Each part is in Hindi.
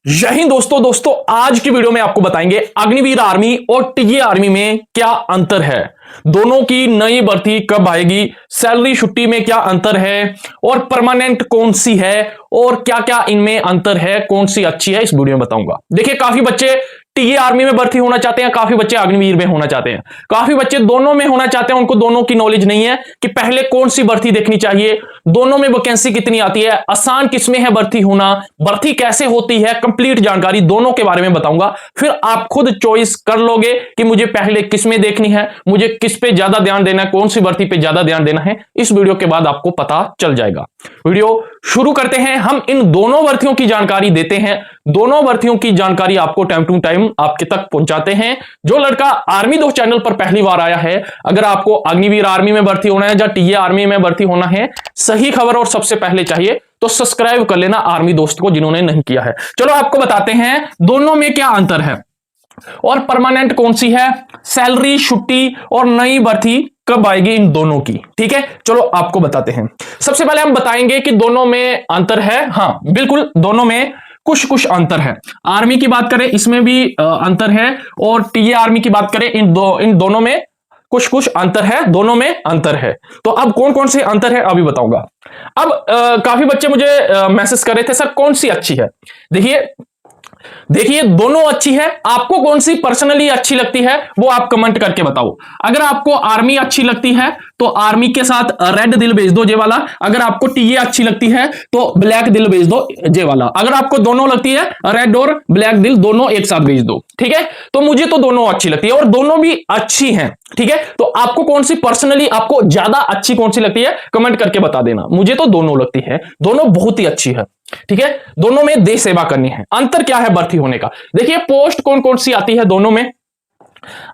जय हिंद दोस्तों आज की वीडियो में आपको बताएंगे अग्निवीर आर्मी और टीए आर्मी में क्या अंतर है, दोनों की नई भर्ती कब आएगी, सैलरी छुट्टी में क्या अंतर है और परमानेंट कौन सी है और क्या क्या इनमें अंतर है, कौन सी अच्छी है, इस वीडियो में बताऊंगा। देखिए, काफी बच्चे टीए आर्मी में भर्ती होना चाहते हैं, काफी बच्चे अग्निवीर में होना चाहते हैं, काफी बच्चे दोनों में होना चाहते हैं। उनको दोनों की नॉलेज नहीं है कि पहले कौन सी भर्ती देखनी चाहिए, दोनों में वैकेंसी कितनी आती है, आसान किसमें है भर्ती होना, भर्ती कैसे होती है, कंप्लीट जानकारी दोनों के बारे में बताऊंगा। फिर आप खुद चॉइस कर लोगे कि मुझे पहले किसमें देखनी है, मुझे किस पे ज्यादा ध्यान देना है, कौन सी भर्ती पे ज्यादा ध्यान देना है। इस वीडियो के बाद आपको पता चल जाएगा। वीडियो शुरू करते हैं। हम इन दोनों भर्तियों की जानकारी देते हैं, दोनों भर्तियों की जानकारी आपको टाइम टू टाइम आपके तक पहुंचाते हैं। जो लड़का आर्मी दोस्त चैनल पर पहली बार आया है, अगर आपको अग्निवीर आर्मी में भर्ती होना है या टीए आर्मी में भर्ती होना है, सही खबर और सबसे पहले चाहिए तो सब्सक्राइब कर लेना आर्मी दोस्त को जिन्होंने नहीं किया है। चलो आपको बताते हैं दोनों में क्या अंतर है और परमानेंट कौन सी है, सैलरी छुट्टी और नई भर्ती कब आएगी इन दोनों की। ठीक है, चलो आपको बताते हैं। सबसे पहले हम बताएंगे कि दोनों में अंतर है। हाँ बिल्कुल, दोनों में कुछ कुछ अंतर है। आर्मी की बात करें इसमें भी अंतर है और टीए आर्मी की बात करें इन दोनों में कुछ कुछ अंतर है, दोनों में अंतर है। तो अब कौन कौन से अंतर है अभी बताऊंगा। अब काफी बच्चे मुझे मैसेज कर रहे थे, सर कौन सी अच्छी है। देखिए दोनों अच्छी है, आपको कौन सी पर्सनली अच्छी लगती है वो आप कमेंट करके बताओ। अगर आपको आर्मी अच्छी लगती है तो आर्मी के साथ रेड दिल भेज दो, जे वाला। अगर आपको टीए अच्छी लगती है तो ब्लैक दिल भेज दो, जे वाला। अगर आपको दोनों लगती है, रेड और ब्लैक दिल दोनों एक साथ भेज दो। ठीक है, तो मुझे तो दोनों अच्छी लगती है और दोनों भी अच्छी हैं। ठीक है, तो आपको कौन सी पर्सनली आपको ज्यादा अच्छी कौन सी लगती है कमेंट करके बता देना। मुझे तो दोनों लगती है, दोनों बहुत ही अच्छी है। ठीक है, दोनों में देश सेवा करनी है। अंतर क्या है भर्ती होने का, देखिए पोस्ट कौन कौन सी आती है दोनों में।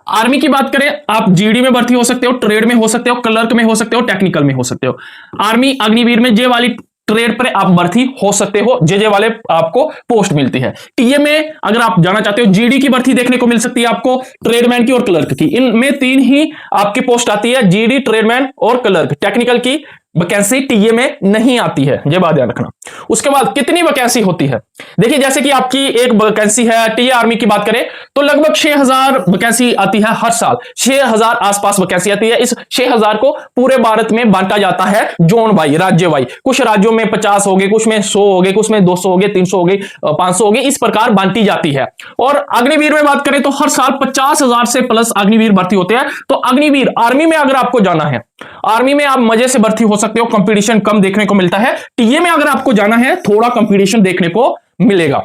आर्मी की बात करें, आप जीडी में भर्ती हो सकते हो, ट्रेड में हो सकते हो, क्लर्क में हो सकते हो, टेक्निकल में हो सकते हो। आर्मी अग्निवीर में जे वाली ट्रेड पर आप भर्ती हो सकते हो, जे वाले आपको पोस्ट मिलती है। टीए में अगर आप जाना चाहते हो, जीडी की भर्ती देखने को मिल सकती है आपको, ट्रेडमैन की और क्लर्क की। इनमें तीन ही आपकी पोस्ट आती है, जीडी, ट्रेडमैन और क्लर्क। टेक्निकल की वैकेंसी टीए में नहीं आती है, ये बात ध्यान रखना। उसके बाद कितनी वैकेंसी होती है, देखिए जैसे कि आपकी एक वैकेंसी है, टीए आर्मी की बात करें तो लगभग 6000 वैकेंसी आती है हर साल। 6000 आसपास वैकेंसी आती है। इस 6000 को पूरे भारत में बांटा जाता है जोन वाई, राज्य वाई। कुछ राज्यों में 50 हो गए, कुछ में 100 हो गए, कुछ में 200 हो गए, 300 हो गए, 500 हो गए, इस प्रकार बांटी जाती है। और अग्निवीर में बात करें तो हर साल 50,000 से प्लस अग्निवीर भर्ती होते हैं। तो अग्निवीर आर्मी में अगर आपको जाना है, आर्मी में आप मजे से भर्ती हो सकते हो, कंपटीशन कम देखने को मिलता है। टीए में अगर आपको जाना है थोड़ा कंपटीशन देखने को मिलेगा।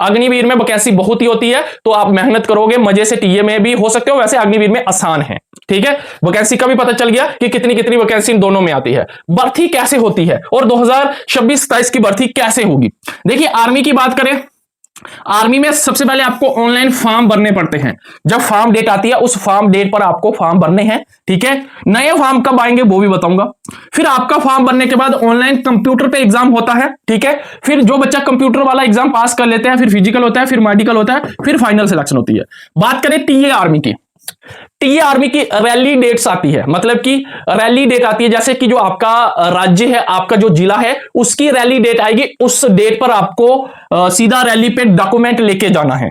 अग्निवीर में वैकेंसी बहुत ही होती है, तो आप मेहनत करोगे मजे से टीए में भी हो सकते हो। वैसे अग्निवीर में आसान है। ठीक है, वैकेंसी का भी पता चल गया कि कितनी कितनी वैकेंसी इन दोनों में आती है। भर्ती कैसे होती है और 2026-27 की भर्ती कैसे होगी। देखिए आर्मी की बात करें, आर्मी में सबसे पहले आपको ऑनलाइन फॉर्म भरने पड़ते हैं। जब फॉर्म डेट आती है उस फॉर्म डेट पर आपको फॉर्म भरने हैं। ठीक है, नए फॉर्म कब आएंगे वो भी बताऊंगा। फिर आपका फॉर्म भरने के बाद ऑनलाइन कंप्यूटर पे एग्जाम होता है। ठीक है, फिर जो बच्चा कंप्यूटर वाला एग्जाम पास कर लेते हैं, फिर फिजिकल होता है, फिर मेडिकल होता है, फिर फाइनल सिलेक्शन होती है। बात करें टीए आर्मी की, टीए आर्मी की रैली डेट्स आती है, मतलब कि रैली डेट आती है जैसे कि जो आपका राज्य है, आपका जो जिला है, उसकी रैली डेट आएगी। उस डेट पर आपको सीधा रैली पे डॉक्यूमेंट लेके जाना है।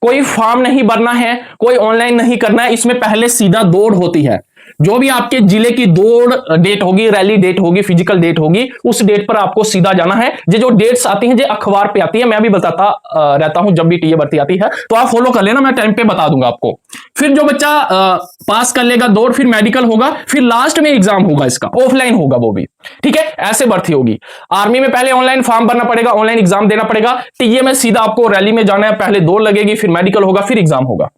कोई फॉर्म नहीं भरना है, कोई ऑनलाइन नहीं करना है। इसमें पहले सीधा दौड़ होती है। जो भी आपके जिले की दौड़ डेट होगी, रैली डेट होगी, फिजिकल डेट होगी, उस डेट पर आपको सीधा जाना है। ये जो डेट्स आती हैं ये अखबार पे आती है, मैं भी बताता रहता हूं जब भी टीए भर्ती आती है, तो आप फॉलो कर लेना, मैं टाइम पे बता दूंगा आपको। फिर जो बच्चा पास कर लेगा दौड़, फिर मेडिकल होगा, फिर लास्ट में एग्जाम होगा, इसका ऑफलाइन होगा वो भी। ठीक है, ऐसे भर्ती होगी। आर्मी में पहले ऑनलाइन फॉर्म भरना पड़ेगा, ऑनलाइन एग्जाम देना पड़ेगा। टीए में सीधा आपको रैली में जाना है, पहले दौड़ लगेगी, फिर मेडिकल होगा, फिर एग्जाम होगा।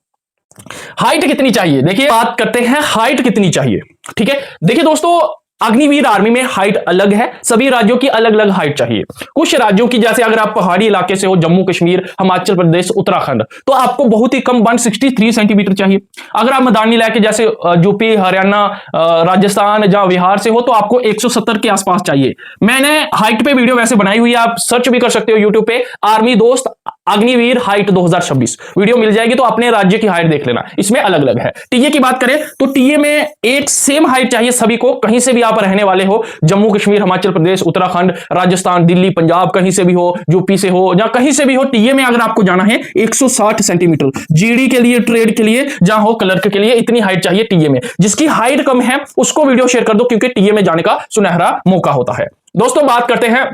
हाइट कितनी चाहिए, देखिए बात करते हैं हाइट कितनी चाहिए। ठीक है, देखिए दोस्तों अग्निवीर आर्मी में हाइट अलग है, सभी राज्यों की अलग अलग हाइट चाहिए। कुछ राज्यों की, जैसे अगर आप पहाड़ी इलाके से हो, जम्मू कश्मीर, हिमाचल प्रदेश, उत्तराखंड, तो आपको बहुत ही कम 163 सेंटीमीटर चाहिए। अगर आप मैदानी इलाके जैसे यूपी, हरियाणा, राजस्थान या बिहार से हो तो आपको 170 के आसपास चाहिए। मैंने हाइट पे वीडियो वैसे बनाई हुई है, आप सर्च भी कर सकते हो यूट्यूब पे, आर्मी दोस्त अग्निवीर हाइट 2026 वीडियो मिल जाएगी, तो अपने राज्य की हाइट देख लेना, इसमें अलग अलग है। टीए की बात करें तो टीए में एक सेम हाइट चाहिए सभी को, कहीं से भी आप रहने वाले हो, जम्मू कश्मीर, हिमाचल प्रदेश, उत्तराखंड, राजस्थान, दिल्ली, पंजाब, कहीं से भी हो, यूपी से हो या कहीं से भी हो, टीए में अगर आपको जाना है 160 सेंटीमीटर, जीडी के लिए, ट्रेड के लिए, जहां हो क्लर्क के लिए, इतनी हाइट चाहिए टीए में। जिसकी हाइट कम है उसको वीडियो शेयर कर दो, क्योंकि टीए में जाने का सुनहरा मौका होता है। दोस्तों बात करते हैं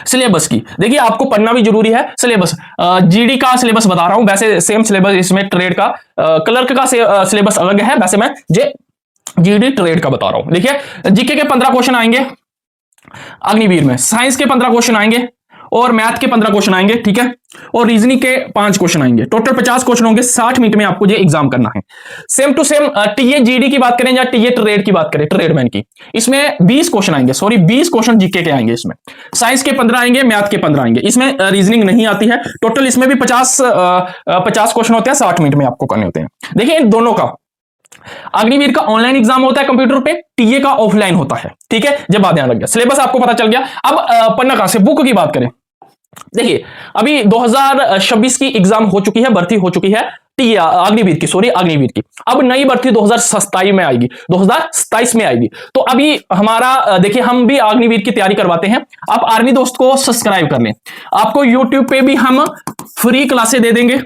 सिलेबस की। देखिए आपको पढ़ना भी जरूरी है सिलेबस, जीडी का सिलेबस बता रहा हूं, वैसे सेम सिलेबस इसमें ट्रेड का, क्लर्क का सिलेबस अलग है, वैसे मैं जीडी ट्रेड का बता रहा हूं। देखिए जीके के 15 क्वेश्चन आएंगे अग्निवीर में, साइंस के 15 क्वेश्चन आएंगे और मैथ के 15 क्वेश्चन आएंगे, ठीक है, और रीजनिंग के 5 क्वेश्चन आएंगे। टोटल 50 क्वेश्चन होंगे, 60 मिनट में आपको ये एग्जाम करना है। Same to same TA GD की बात करें या टीए ट्रेड की बात करें, ट्रेडमैन की, इसमें 20 क्वेश्चन आएंगे, सॉरी 20 क्वेश्चन जीके के आएंगे इसमें, साइंस के 15 आएंगे, मैथ के 15 आएंगे, इसमें रीजनिंग नहीं आती है। टोटल इसमें भी 50 क्वेश्चन होते हैं, 60 मिनट में आपको करने होते हैं। देखिए इन दोनों का, अग्निवीर का ऑनलाइन एग्जाम होता है कंप्यूटर पे, टीए का ऑफलाइन होता है, ठीक है, जब बात ध्यान लग गया, सिलेबस आपको पता चल गया। अब पढ़ना कहां से, बुक की बात करें, देखिए अभी 2026 की एग्जाम हो चुकी है, भर्ती हो चुकी है टीए अग्निवीर की, सॉरी अग्निवीर की। अब नई भर्ती 2027 में आएगी, 2027 में आएगी। तो अभी हमारा देखिए, हम भी अग्निवीर की तैयारी करवाते हैं। आप आर्मी दोस्त को सब्सक्राइब कर लें, आपको यूट्यूब पे भी हम फ्री क्लासें दे देंगे,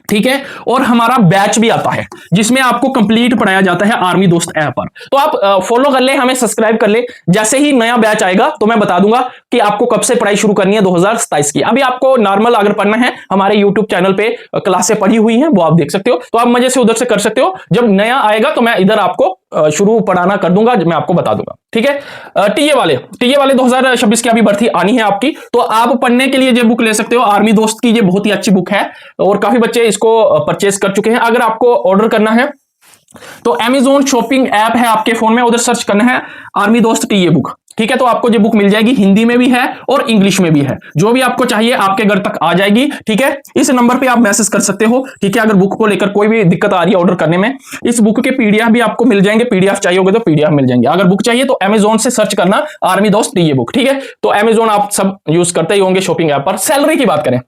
ठीक है, और हमारा बैच भी आता है जिसमें आपको कंप्लीट पढ़ाया जाता है आर्मी दोस्त ऐप पर। तो आप फॉलो कर ले, हमें सब्सक्राइब कर ले, जैसे ही नया बैच आएगा तो मैं बता दूंगा कि आपको कब से पढ़ाई शुरू करनी है 2027 की। अभी आपको नॉर्मल अगर पढ़ना है, हमारे यूट्यूब चैनल पे क्लासें पढ़ी हुई हैं, वो आप देख सकते हो, तो आप मजे से उधर से कर सकते हो। जब नया आएगा तो मैं इधर आपको शुरू पढ़ाना कर दूंगा, मैं आपको बता दूंगा, ठीक है। टीए वाले 2026 की अभी भर्ती आनी है आपकी, तो आप पढ़ने के लिए ये बुक ले सकते हो, आर्मी दोस्त की ये बहुत ही अच्छी बुक है और काफी बच्चे इसको परचेज कर चुके हैं। अगर आपको ऑर्डर करना है तो Amazon शॉपिंग ऐप है आपके फोन में, उधर सर्च करना है आर्मी दोस्त टीए बुक, ठीक है, तो आपको ये बुक मिल जाएगी, हिंदी में भी है और इंग्लिश में भी है, जो भी आपको चाहिए आपके घर तक आ जाएगी, ठीक है। इस नंबर पे आप मैसेज कर सकते हो, ठीक है, अगर बुक को लेकर कोई भी दिक्कत आ रही है ऑर्डर करने में। इस बुक के पीडीएफ भी आपको मिल जाएंगे, पीडीएफ चाहिए होगा तो पीडीएफ मिल जाएंगे। अगर बुक चाहिए तो Amazon से सर्च करना आर्मी दोस्त टीए बुक, ठीक है। तो Amazon आप सब यूज करते ही होंगे शॉपिंग ऐप पर। सैलरी की बात करें,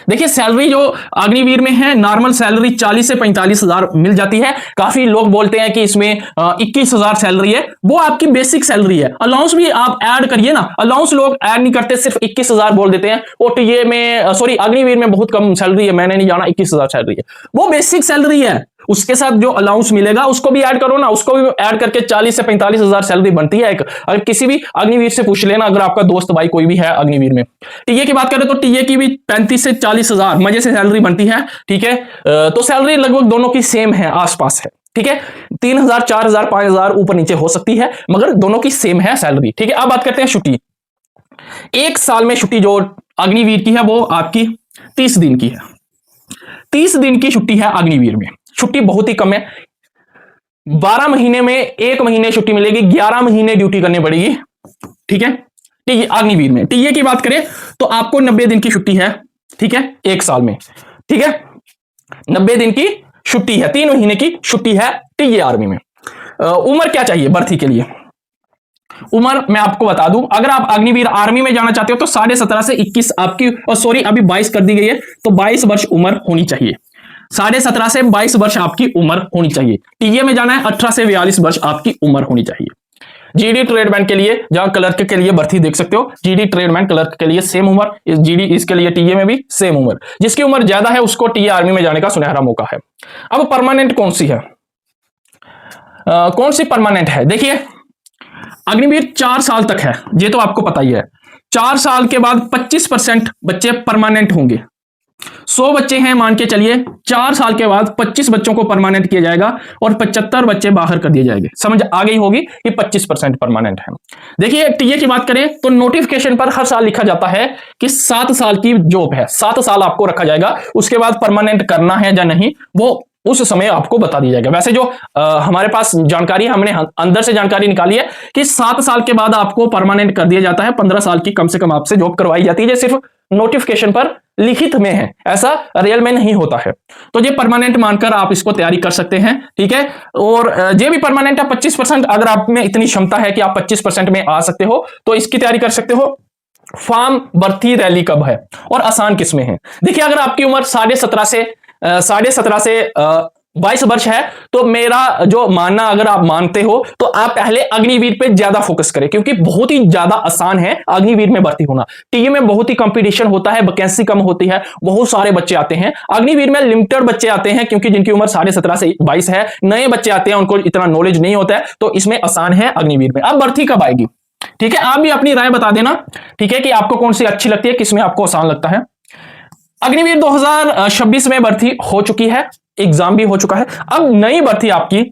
देखिए सैलरी जो अग्निवीर में है, नॉर्मल सैलरी 40 से 45 हजार मिल जाती है। काफी लोग बोलते हैं कि इसमें 21 हजार सैलरी है, वो आपकी बेसिक सैलरी है। अलाउंस भी आप ऐड करिए ना, अलाउंस लोग ऐड नहीं करते, सिर्फ 21 हजार बोल देते हैं। और टीए में, सॉरी अग्निवीर में बहुत कम सैलरी है, मैंने नहीं जाना 21 हजार सैलरी है, वो बेसिक सैलरी है। उसके साथ जो अलाउंस मिलेगा उसको भी ऐड करो ना, उसको भी ऐड करके 40 से 45 हजार सैलरी बनती है एक। अगर किसी भी अग्निवीर से पूछ लेना, अगर आपका दोस्त भाई कोई भी है अग्निवीर में। टीए की बात करें तो टीए की भी 35 से 40 हजार मजे से सैलरी बनती है, ठीक है। तो सैलरी लगभग दोनों की सेम है, आसपास है, ठीक है। 3,000, 4,000, 5,000 ऊपर नीचे हो सकती है, मगर दोनों की सेम है सैलरी, ठीक है। अब बात करते हैं छुट्टी। एक साल में छुट्टी जो अग्निवीर की है वो आपकी 30 दिन की है। 30 दिन की छुट्टी है अग्निवीर में, छुट्टी बहुत ही कम है। 12 महीने में 1 महीने छुट्टी मिलेगी, 11 महीने ड्यूटी करनी पड़ेगी, ठीक है। टीए अग्निवीर में, टीए की बात करें तो आपको 90 दिन की छुट्टी है, ठीक है, 1 साल में, ठीक है। 90 दिन की छुट्टी है, 3 महीने की छुट्टी है टीए आर्मी में। उम्र क्या चाहिए भर्ती के लिए, उम्र मैं आपको बता दूं, अगर आप अग्निवीर आर्मी में जाना चाहते हो तो 17.5 से 21 आपकी, और सॉरी अभी 22 कर दी गई है, तो 22 वर्ष उम्र होनी चाहिए। 17.5 से 22 वर्ष आपकी उम्र होनी चाहिए। टीए में जाना है 18 से 42 वर्ष आपकी उम्र होनी चाहिए। जीडी ट्रेडमैन के लिए, जहां क्लर्क के लिए भर्ती देख सकते हो, जीडी ट्रेडमैन क्लर्क के लिए सेम उम्र, इस जीडी इसके लिए टीए में भी सेम उम्र। जिसकी उम्र ज्यादा है उसको टीए आर्मी में जाने का सुनहरा मौका है। अब परमानेंट कौन सी है, कौन सी परमानेंट है, देखिए अग्निवीर 4 साल तक है, ये तो आपको पता ही है। 4 साल के बाद 25% बच्चे परमानेंट होंगे। 100 बच्चे हैं मान के चलिए, 4 साल के बाद 25 बच्चों को परमानेंट किया जाएगा और 75 बच्चे बाहर कर दिए जाएंगे। समझ आ गई होगी कि 25% परमानेंट है। देखिए टीए की बात करें तो नोटिफिकेशन पर हर साल लिखा जाता है कि 7 साल की जॉब है, 7 साल आपको रखा जाएगा, उसके बाद परमानेंट करना है या नहीं वो उस समय आपको बता दिया जाएगा। वैसे जो हमारे पास जानकारी है, हमने अंदर से जानकारी निकाली है कि 7 साल के बाद आपको परमानेंट कर दिया जाता है, 15 साल की कम से कम आपसे जॉब करवाई जाती है। ये सिर्फ नोटिफिकेशन पर लिखित में है, ऐसा रियल में नहीं होता है। तो ये परमानेंट मानकर आप इसको तैयारी कर सकते हैं, ठीक है। और ये भी परमानेंट है 25%, अगर आप में इतनी क्षमता है कि आप 25% में आ सकते हो तो इसकी तैयारी कर सकते हो। फॉर्म भर्ती रैली कब है और आसान किसमें है। देखिए, अगर आपकी उम्र 17.5 से 22 वर्ष है, तो मेरा जो मानना, अगर आप मानते हो तो आप पहले अग्निवीर पे ज्यादा फोकस करें, क्योंकि बहुत ही ज्यादा आसान है अग्निवीर में भर्ती होना। टीए में बहुत ही कंपटीशन होता है, वैकेंसी कम होती है, बहुत सारे बच्चे आते हैं। अग्निवीर में लिमिटेड बच्चे आते हैं, क्योंकि जिनकी उम्र 17.5 से 22 है, नए बच्चे आते हैं, उनको इतना नॉलेज नहीं होता है, तो इसमें आसान है अग्निवीर में। अब भर्ती कब आएगी, ठीक है, आप भी अपनी राय बता देना, ठीक है, कि आपको कौन सी अच्छी लगती है, किसमें आपको आसान लगता है। अग्निवीर 2026 में भर्ती हो चुकी है, एग्जाम भी हो चुका है। अब नई भर्ती आपकी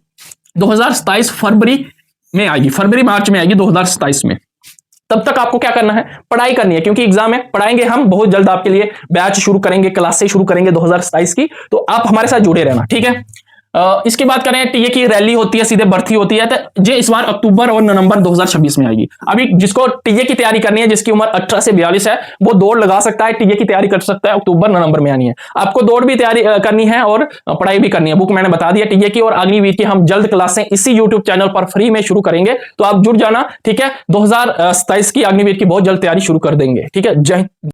2027 फरवरी में आएगी, फरवरी मार्च में आएगी 2027 में। तब तक आपको क्या करना है, पढ़ाई करनी है, क्योंकि एग्जाम है, पढ़ाएंगे हम बहुत जल्द आपके लिए, बैच शुरू करेंगे, क्लासें शुरू करेंगे 2027 की, तो आप हमारे साथ जुड़े रहना, ठीक है। इसकी बात करें, टीए की रैली होती है, सीधे भर्ती होती है, तो ये इस बार अक्टूबर और नवंबर 2026 में आएगी। अभी जिसको टीए की तैयारी करनी है, जिसकी उम्र 18 से 42 है, वो दौड़ लगा सकता है, टीए की तैयारी कर सकता है, अक्टूबर नवंबर में आनी है। आपको दौड़ भी तैयारी करनी है और पढ़ाई भी करनी है। बुक मैंने बता दिया टीए की और अग्निवीर की, हम जल्द क्लासें इसी यूट्यूब चैनल पर फ्री में शुरू करेंगे, तो आप जुड़ जाना, ठीक है। 2027 की अग्निवीर की बहुत जल्द तैयारी शुरू कर देंगे, ठीक है। जय